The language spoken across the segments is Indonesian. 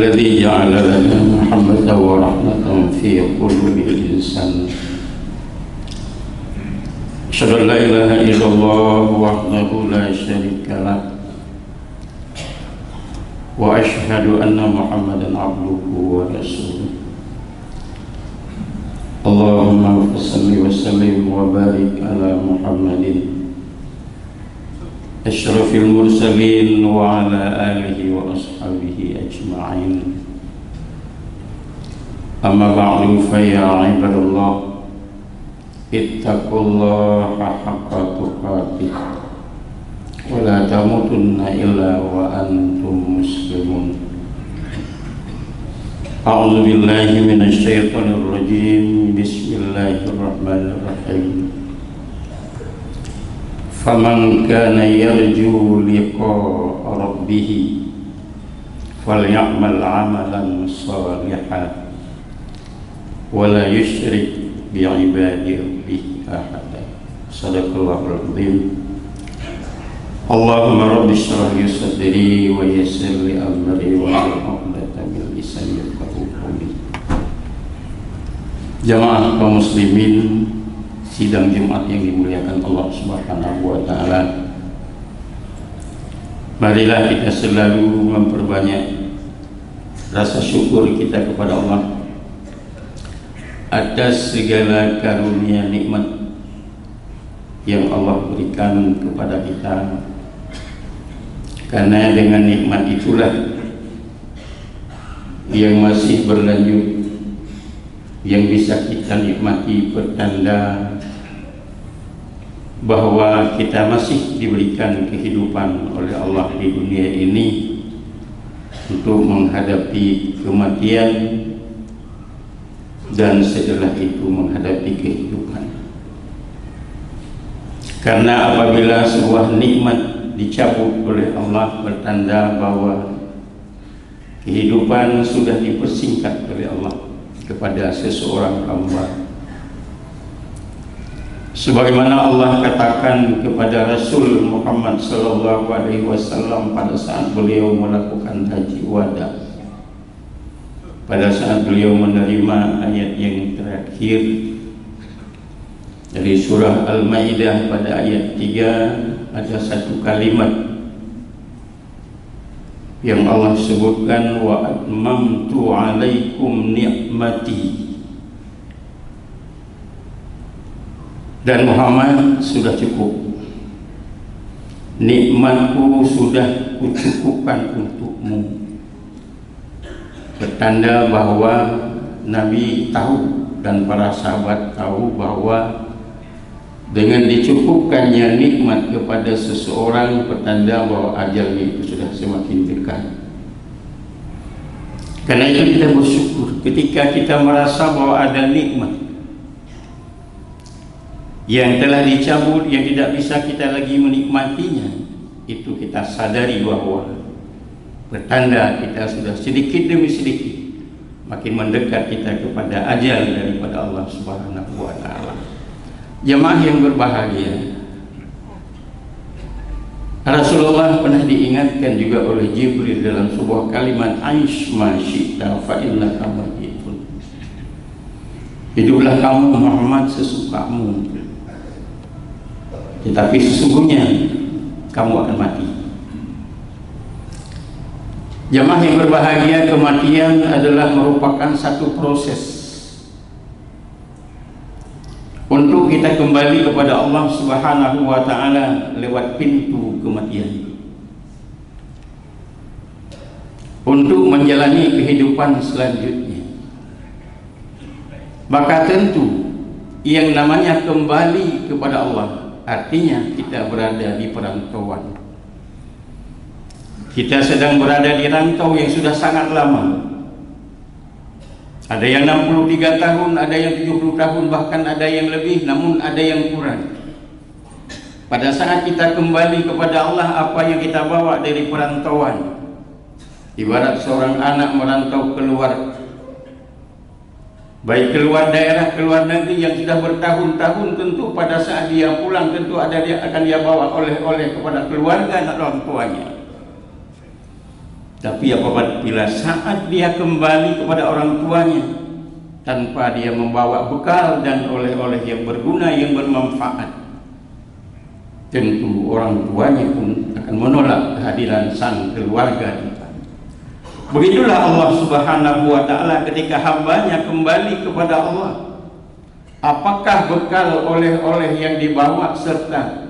الذي جعل لنا محبة ورحمة في قلوب الإنسان. أشهد أن لا إله إلا الله وحده لا شريك له وأشهد أن محمدا عبده ورسوله. اللهم صل وسلم وبارك على محمد أشرف المرسلين وعلى آله وأصحابه أجمعين. أما بعد فيا عباد الله اتقوا الله حق تقاته ولا تموتن إلا وأنتم مسلمون. أعوذ بالله من الشيطان الرجيم. بسم الله الرحمن الرحيم. فمن كان يرجو لقاء ربه فليعمل عملا صالحا ولا يشرك بعبادة ربه أحدا. صدق الله العظيم. اللهم رب اشرح لي صدري ويسر لي أمري واحلل عقدة من لساني يفقهوا قولي. Jamaah kaum muslimin, sidang Jumat yang dimuliakan Allah Subhanahu wa taala. Marilah kita selalu memperbanyak rasa syukur kita kepada Allah atas segala karunia nikmat yang Allah berikan kepada kita. Karena dengan nikmat itulah yang masih berlanjut, yang bisa kita nikmati, pertanda bahwa kita masih diberikan kehidupan oleh Allah di dunia ini untuk menghadapi kematian dan setelah itu menghadapi kehidupan. Karena apabila sebuah nikmat dicabut oleh Allah, bertanda bahwa kehidupan sudah dipersingkat oleh Allah kepada seseorang hamba. Sebagaimana Allah katakan kepada Rasul Muhammad sallallahu alaihi wasallam pada saat beliau melakukan haji wada, pada saat beliau menerima ayat yang terakhir dari surah Al-Maidah pada ayat 3, ada satu kalimat yang Allah sebutkan, wa atmamtu alaikum ni'mati. Dan Muhammad, sudah cukup, nikmatku sudah kucukupkan untukmu. Bertanda bahwa Nabi tahu dan para sahabat tahu bahwa dengan dicukupkannya nikmat kepada seseorang, pertanda bahwa ajalnya itu sudah semakin dekat. Karena itu kita bersyukur ketika kita merasa bahwa ada nikmat yang telah dicabut, yang tidak bisa kita lagi menikmatinya. Itu kita sadari bahwa pertanda kita sudah sedikit demi sedikit makin mendekat kita kepada ajal daripada Allah Subhanahu wa taala. Jemaah yang berbahagia, Rasulullah pernah diingatkan juga oleh Jibril dalam sebuah kalimat, aish ma syi'ta fa innaka mayyitun. Hiduplah kamu Muhammad sesukamu, tetapi sesungguhnya kamu akan mati. Jemaah yang berbahagia, kematian adalah merupakan satu proses untuk kita kembali kepada Allah Subhanahu wa taala lewat pintu kematian, untuk menjalani kehidupan selanjutnya. Maka tentu yang namanya kembali kepada Allah artinya kita berada di perantauan. Kita sedang berada di rantau yang sudah sangat lama. Ada yang 63 tahun, ada yang 70 tahun, bahkan ada yang lebih, namun ada yang kurang. Pada saat kita kembali kepada Allah, apa yang kita bawa dari perantauan? Ibarat seorang anak merantau keluar, baik keluar daerah, keluar negeri yang sudah bertahun-tahun, tentu pada saat dia pulang tentu akan dia bawa oleh-oleh kepada keluarga dan orang tuanya. Tapi apabila saat dia kembali kepada orang tuanya tanpa dia membawa bekal dan oleh-oleh yang berguna, yang bermanfaat, tentu orang tuanya pun akan menolak kehadiran sang keluarga di sana. Begitulah Allah Subhanahu wa ta'ala ketika hambanya kembali kepada Allah. Apakah bekal oleh-oleh yang dibawa serta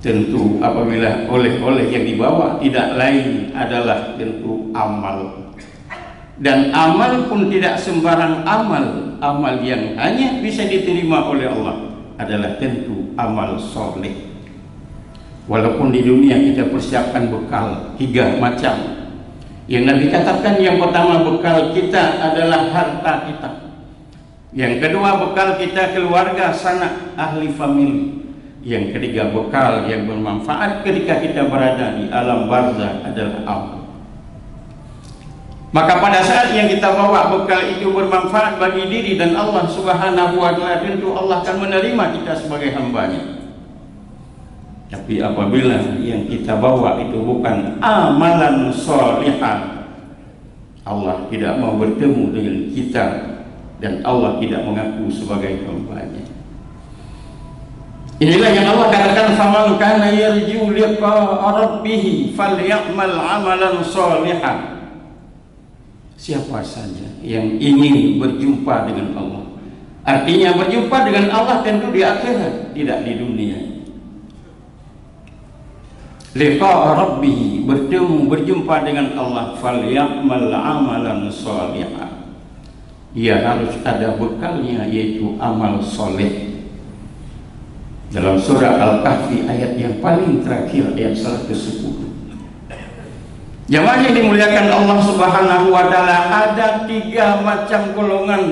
tentu apabila oleh-oleh yang dibawa tidak lain adalah tentu amal. Dan amal pun tidak sembarang amal. Amal yang hanya bisa diterima oleh Allah adalah tentu amal soleh. Walaupun di dunia kita persiapkan bekal 3 macam. Yang Nabi katakan, yang pertama bekal kita adalah harta kita. Yang kedua bekal kita keluarga, sanak, ahli famili. Yang ketiga bekal yang bermanfaat ketika kita berada di alam barzakh adalah amal. Maka pada saat yang kita bawa bekal itu bermanfaat bagi diri dan Allah Subhanahu wa ta'ala, tentu Allah akan menerima kita sebagai hambanya. Tapi apabila yang kita bawa itu bukan amalan sholihah, Allah tidak mau bertemu dengan kita dan Allah tidak mengaku sebagai hambanya. Inilah yang Allah katakan, faman kana yarju liqa'a rabbih falyamal amalan sholihan. Siapa saja yang ingin berjumpa dengan Allah, artinya berjumpa dengan Allah tentu di akhirat, tidak di dunia. Liqa'a rabbih, berjumpa dengan Allah, falyamal amalan sholihan. Dia harus ada bekalnya, yaitu amal soleh. Dalam surah Al-Kahfi ayat yang paling terakhir, ayat 110. Jamaah yang dimuliakan Allah Subhanahu wa ta'ala, ada 3 macam golongan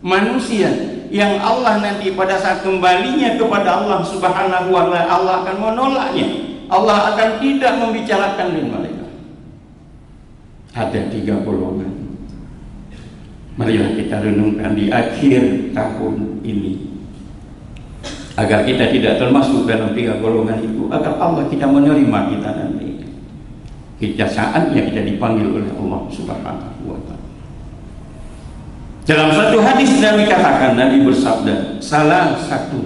manusia yang Allah nanti pada saat kembalinya kepada Allah Subhanahu wa ta'ala, Allah akan menolaknya. Allah akan tidak membicarakan dengan mereka. Ada 3 golongan. Marilah kita renungkan di akhir tahun ini, agar kita tidak termasuk dalam 3 golongan itu, agar Allah kita menerima kita nanti. Kita saatnya kita dipanggil oleh Allah Subhanahu wa ta'ala. Dalam satu hadis Nabi katakan, Nabi bersabda, salah satu,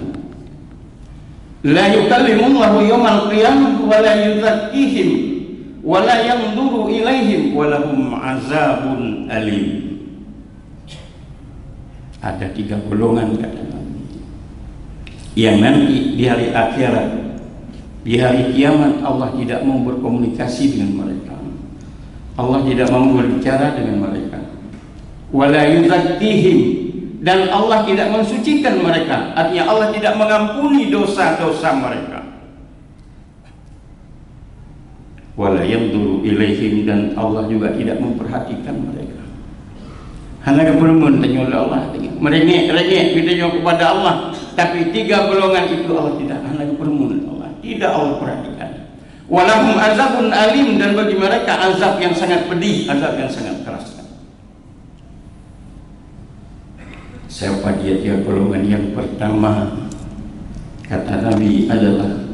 la yukallimullahu yawmal qiyamah wa la yuzakkihim wa la yanzuru ilaihim wa lahum azabun alim. Ada 3 golongan kata Nabi yang nanti di hari akhirat, di hari kiamat, Allah tidak mau berkomunikasi dengan mereka, Allah tidak mau berbicara dengan mereka. Wala yuzakkihim, dan Allah tidak mensucikan mereka, artinya Allah tidak mengampuni dosa-dosa mereka. Wala yanzuru ilaihim, dan Allah juga tidak memperhatikan mereka. Hanya keperluan tanya oleh Allah, merengek-rengek kita kepada Allah, tapi 3 golongan itu Allah tidak, hanya keperluan Allah tidak Allah perhatikan. Walahum azabun alim, dan bagi mereka azab yang sangat pedih, azab yang sangat keras. Siapa dia golongan yang pertama? Kata Nabi adalah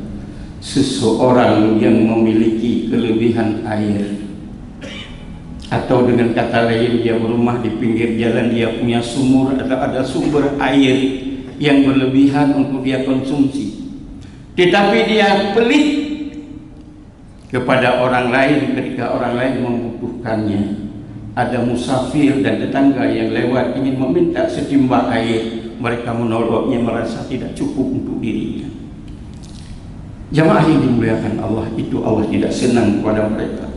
seseorang yang memiliki kelebihan air, atau dengan kata lain, dia berumah di pinggir jalan, dia punya sumur atau ada sumber air yang berlebihan untuk dia konsumsi, tetapi dia pelit kepada orang lain ketika orang lain membutuhkannya. Ada musafir dan tetangga yang lewat ingin meminta setimba air, mereka menolaknya, merasa tidak cukup untuk dirinya. Jamaah yang dimuliakan Allah, itu Allah tidak senang kepada mereka.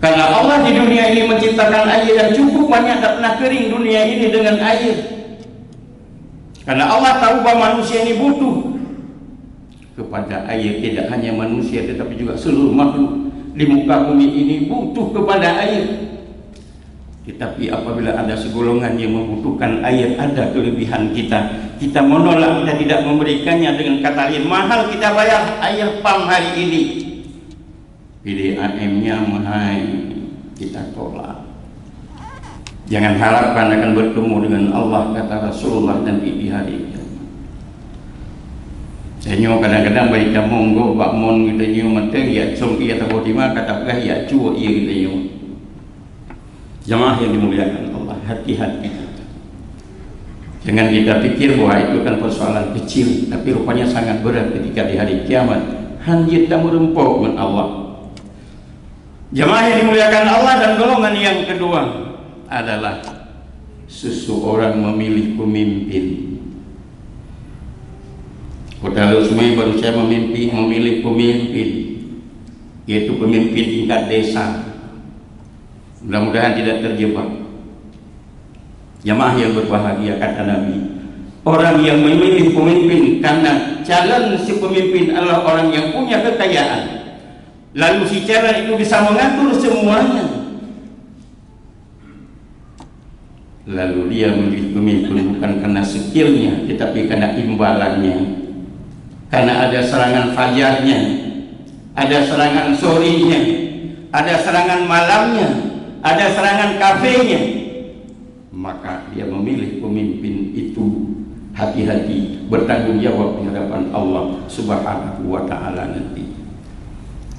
Karena Allah di dunia ini menciptakan air yang cukup banyak, tak pernah kering dunia ini dengan air. Karena Allah tahu bahwa manusia ini butuh kepada air, tidak hanya manusia tetapi juga seluruh makhluk di muka bumi ini butuh kepada air. Tetapi apabila ada segolongan yang membutuhkan air, ada kelebihan kita menolak, kita tidak memberikannya dengan kata lain, mahal kita bayar air pam hari ini, PDAM-nya mahal, kita tolak. Jangan harapkan akan bertemu dengan Allah, kata Rasulullah, dan di hari kiamat. Senyo kadang-kadang baik monggo bak mon kita nyu menteng ya cung ia tahu di mana kata gah ya cuo ia kita nyu. Jamaah yang dimuliakan Allah, hati-hati. Jangan kita pikir bahwa itu kan persoalan kecil, tapi rupanya sangat berat ketika di hari kiamat. Hanjit tamu rempok dengan Allah. Jamaah yang dimuliakan Allah, dan golongan yang kedua adalah seseorang memilih pemimpin. Kalau semua baru saya memilih pemimpin, yaitu pemimpin tingkat desa. Mudah-mudahan tidak terjebak. Jamaah yang berbahagia, kata Nabi, orang yang memilih pemimpin karena calon si pemimpin adalah orang yang punya kekayaan, lalu si calon itu bisa mengatur semuanya, lalu dia memilih pemimpin bukan karena skillnya, tetapi karena imbalannya. Karena ada serangan fajarnya, ada serangan sorenya, ada serangan malamnya, ada serangan kafenya, maka dia memilih pemimpin itu. Hati-hati, bertanggung jawab di hadapan Allah Subhanahu wa Ta'ala nanti.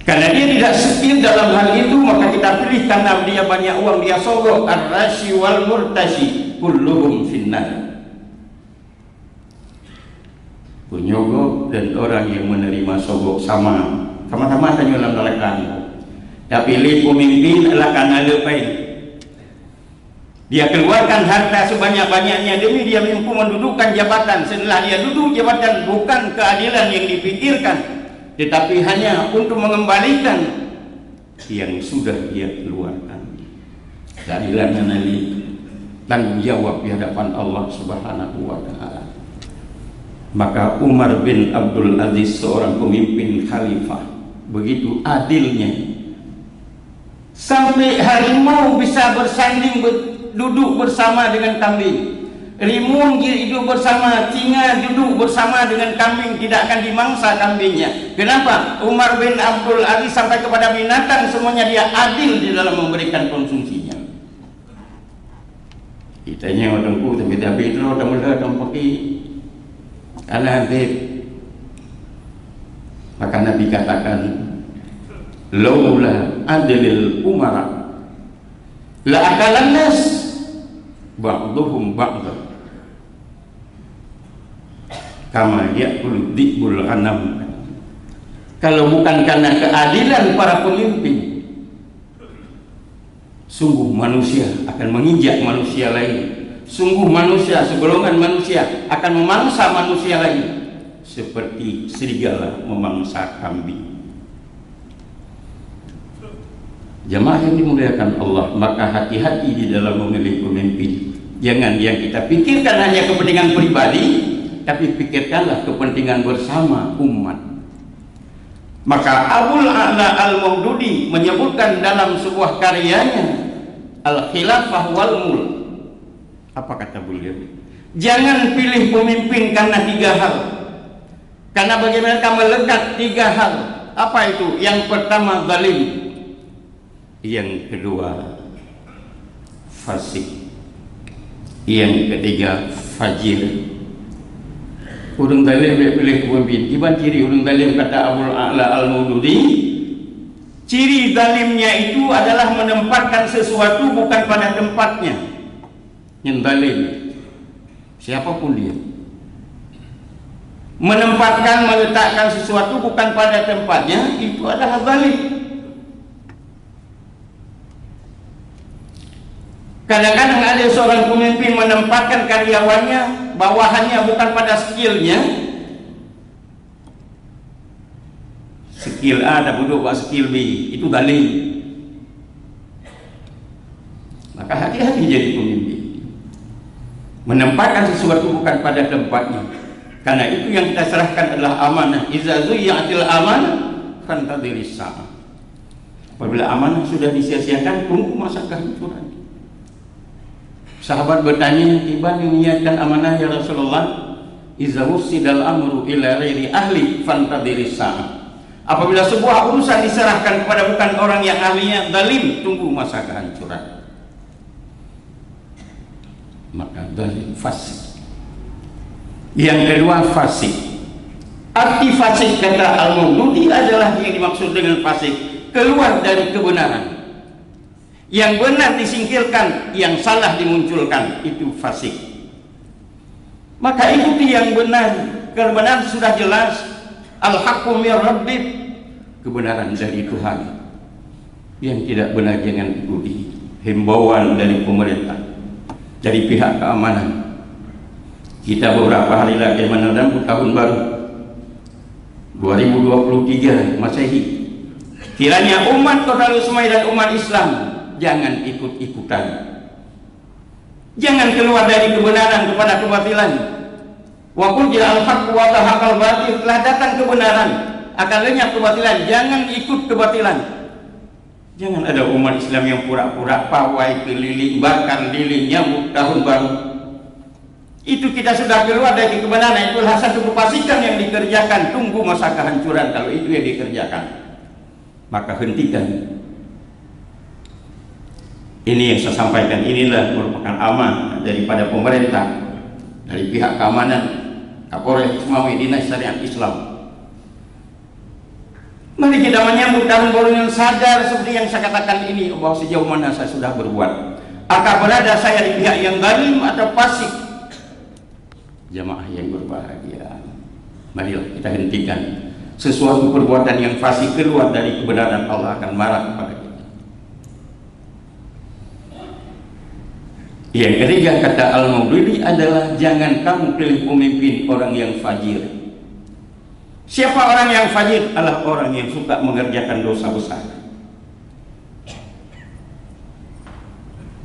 Karena dia tidak skill dalam hal itu, maka kita pilih karena dia banyak uang, dia sogok. Ar-rashi wal murtashi kulluhum finnar. Penyogok dan orang yang menerima sogok sama-sama hanya dalam neraka. Tapi pilih pemimpin adalah karena lepai. Dia keluarkan harta sebanyak-banyaknya demi dia mampu mendudukan jabatan. Setelah dia duduk jabatan, bukan keadilan yang dipikirkan, tetapi hanya untuk mengembalikan yang sudah dia keluarkan. Keadilan nanti tanggung jawab di hadapan Allah Subhanahu wa Ta'ala. Maka Umar bin Abdul Aziz, seorang pemimpin khalifah, begitu adilnya, sampai harimau bisa bersanding duduk bersama dengan kambing, rimun hidup bersama, singa duduk bersama dengan kambing, tidak akan dimangsa kambingnya. Kenapa? Umar bin Abdul Aziz sampai kepada binatang semuanya dia adil di dalam memberikan konsumsinya. Kitanya orang tapi itu orang muda orang pakai al-habib. Maka Nabi katakan, laula adlil umara la akalan nas ba'duhum ba'd kama ya'kul dhi'bul ghanam. Kalau bukan karena keadilan para pemimpin, sungguh manusia akan menginjak manusia lain. Sungguh manusia, segolongan manusia akan memangsa manusia lain seperti serigala memangsa kambing. Jamaah yang dimuliakan Allah, maka hati-hati di dalam memilih pemimpin. Jangan yang kita pikirkan hanya kepentingan pribadi, tapi pikirkanlah kepentingan bersama umat. Maka Abul A'la Al-Maududi menyebutkan dalam sebuah karyanya Al-Khilafah wal Mulk. Apa kata beliau? Jangan pilih pemimpin karena tiga hal. Karena bagi mereka melekat tiga hal. Apa itu? Yang pertama zalim, yang kedua fasik, yang ketiga fajir. Urang zalim dia pilih pemimpin. Iban ciri urang zalim, kata Abul A'la Al-Maududi, ciri zalimnya itu adalah menempatkan sesuatu bukan pada tempatnya. Yang zalim, siapapun dia, menempatkan, meletakkan sesuatu bukan pada tempatnya, itu adalah zalim. Kadang-kadang ada seorang pemimpin menempatkan karyawannya, bawahannya bukan pada skillnya. Skill A ada duduk buat skill B, itu zalim. Maka hati-hati jadi pemimpin, menempatkan sesuatu bukan pada tempatnya. Karena itu yang kita serahkan adalah amanah. Iza zuyi'atil amanah fantadhiris sa'ah. Apabila amanah sudah disia-siakan, tunggu masa kehancuran. Sahabat bertanya, tiba niatkan amanah ya Rasulullah, iza wussidal amru ila ghairi ahli fantadhiris sa'ah. Apabila sebuah urusan diserahkan kepada bukan orang yang ahlinya, zalim, tunggu masa kehancuran. Maka zalim, fasik. Yang kedua fasik. Arti fasik kata Al-Maududi adalah yang dimaksud dengan fasik keluar dari kebenaran. Yang benar disingkirkan, yang salah dimunculkan, itu fasik. Maka ikuti yang benar. Kebenaran sudah jelas. Al-haqqu min rabbik, kebenaran dari Tuhan. Yang tidak benar jangan ikuti. Himbauan dari pemerintah, dari pihak keamanan. Kita beberapa hari lagi menandang tahun baru 2023 Masehi. Kiranya umat Kota Lusmai dan umat Islam jangan ikut-ikutan. Jangan keluar dari kebenaran kepada kebatilan. Wa qul ja'al haqq wa tahaqal batil, telah datang kebenaran akan lenyap kebatilan. Jangan ikut kebatilan. Jangan ada umat Islam yang pura-pura pawai keliling, bakar lilin, nyambut tahun baru. Itu kita sudah keluar dari kebenaran. Itulah satu kefasikan yang dikerjakan. Tunggu masa kehancuran kalau itu yang dikerjakan. Maka hentikan. Ini yang saya sampaikan. Inilah merupakan amanah daripada pemerintah, dari pihak keamanan, Kapolres Ismawi, Dinas Syariat Islam. Mari kita menyambut tahun baru yang sadar seperti yang saya katakan ini, bahwa sejauh mana saya sudah berbuat. Apakah berada saya di pihak yang zalim atau fasik? Jamaah yang berbahagia, marilah kita hentikan sesuatu perbuatan yang fasik keluar dari kebenaran. Allah akan marah kepada kita. Yang ketiga kata Al-Maududi adalah jangan kamu pilih pemimpin orang yang fajir. Siapa orang yang fajir? Adalah orang yang suka mengerjakan dosa besar.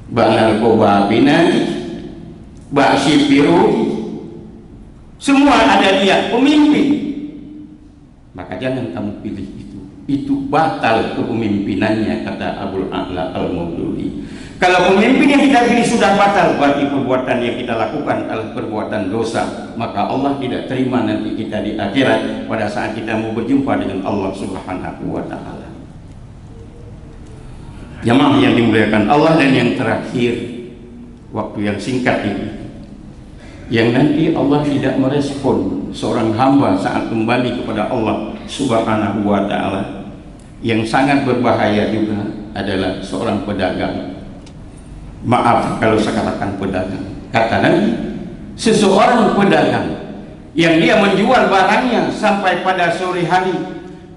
Bang narkoba binari, bak sipiru, semua ada dia pemimpin. Maka jangan kamu pilih itu. Itu batal kepemimpinannya kata Abul A'la Al-Maududi. Kalau pemimpin yang kita pilih sudah batal, berarti perbuatan yang kita lakukan adalah perbuatan dosa. Maka Allah tidak terima nanti kita di akhirat pada saat kita mau berjumpa dengan Allah Subhanahu wa ta'ala. Jamaah yang dimuliakan Allah, dan yang terakhir, waktu yang singkat ini, yang nanti Allah tidak merespon seorang hamba saat kembali kepada Allah Subhanahu wa ta'ala. Yang sangat berbahaya juga adalah seorang pedagang. Maaf kalau saya katakan pedagang. Kata Nabi, seseorang pedagang yang dia menjual barangnya sampai pada sore hari,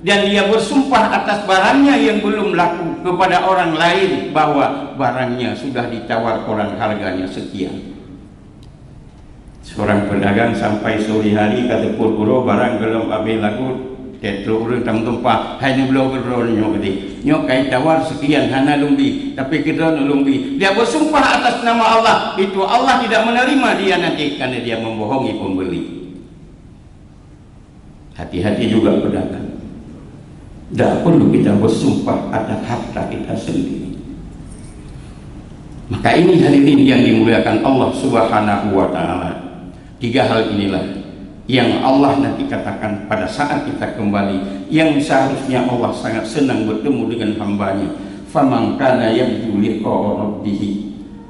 dan dia bersumpah atas barangnya yang belum laku kepada orang lain bahwa barangnya sudah ditawar orang harganya sekian. Seorang pedagang sampai sore hari kata pur-puro barang belum habis laku, tetro urang tang tempat hanya belum berron nyok gede nyok kai tawar sekian hana lumbi, tapi kita lumbi. Dia bersumpah atas nama Allah, itu Allah tidak menerima dia nanti karena dia membohongi pembeli. Hati-hati juga pedagang. Tidak perlu kita bersumpah atas harta kita sendiri. Maka ini hadirin yang dimuliakan Allah Subhanahu wa ta'ala. Tiga hal inilah yang Allah nanti katakan pada saat kita kembali, yang seharusnya Allah sangat senang bertemu dengan hambanya. Faman kana yarju liqa'a rabbih,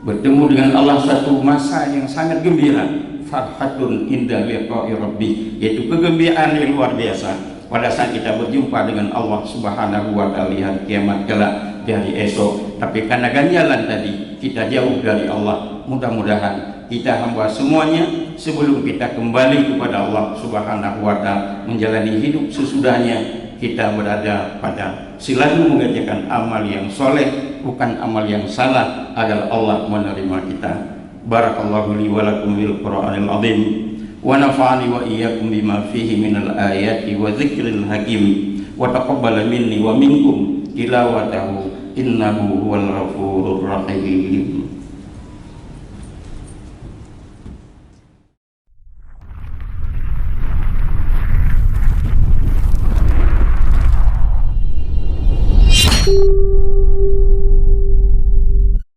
bertemu dengan Allah satu masa yang sangat gembira. Farhatun inda liqa'i rabbih, yaitu kegembiraan yang luar biasa pada saat kita berjumpa dengan Allah Subhanahu wa ta'ala. Lihat kiamat kelak di hari esok. Tapi karena ganjalan tadi kita jauh dari Allah. Mudah-mudahan kita hamba semuanya sebelum kita kembali kepada Allah Subhanahu wa ta'ala menjalani hidup sesudahnya, kita berada pada selalu mengerjakan amal yang soleh, bukan amal yang salah, agar Allah menerima kita. Barakallahu li wa lakum bil Qur'anil azim, wa nafa'ani wa iyyakum bima fihi minal ayati wa dzikril hakim, wa taqabbala minni wa minkum tilawatahu innahu huwal ghafurur rahim.